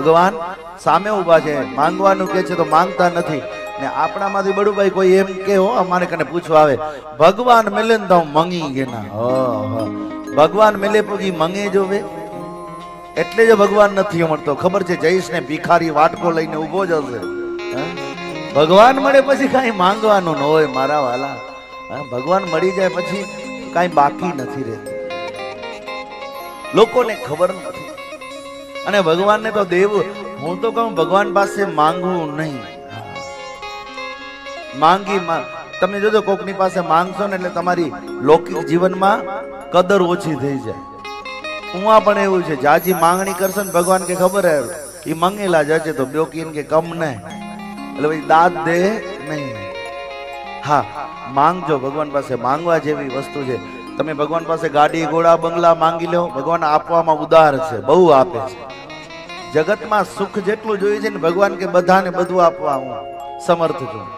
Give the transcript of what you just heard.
ભગવાન સામે ઊભા છે, માંગવાનું કે છે તો માંગતા નથી. ને આપણામાંથી બડુભાઈ કોઈ એમ કે હો અમારે કને પૂછવા આવે ભગવાન મિલે ને તો મંગી ગેના ભગવાન મિલે પછી મંગે જોવે એટલે જ ભગવાન નથી મળતો. ખબર છે જઈશ ને ભિખારી વાટકો લઈને ઊભો જ હશે. ભગવાન મળે પછી કાંઈ માંગવાનું ન હોય મારા વાલા. ભગવાન મળી જાય પછી કાંઈ બાકી નથી રહેતું. લોકોને ખબર નથી. અને ભગવાનને તો દેવું, હું તો કહું ભગવાન પાસે માંગવું નહીં. તમે જોજો કોકની પાસે માંગશો ને એટલે તમારી લૌકિક જીવનમાં કદર ઓછી થઈ જાય. ઉમાં પણ એવું છે, જાજી માંગણી કરશે ને ભગવાન કે ખબર હે એ મંગેલા જશે તો બ્યોકીન કે કમ નહીં, એટલે ભાઈ દાદ દે નહીં. હા, માંગજો. ભગવાન પાસે માંગવા જેવી વસ્તુ છે. તમે ભગવાન પાસે ગાડી ઘોડા બંગલા માંગી લો, ભગવાન આપવામાં ઉદાર છે, બહુ આપે છે. જગતમાં સુખ જેટલું જોઈએ છે ને ભગવાન કે બધાને બધું આપવા હું સમર્થ છું.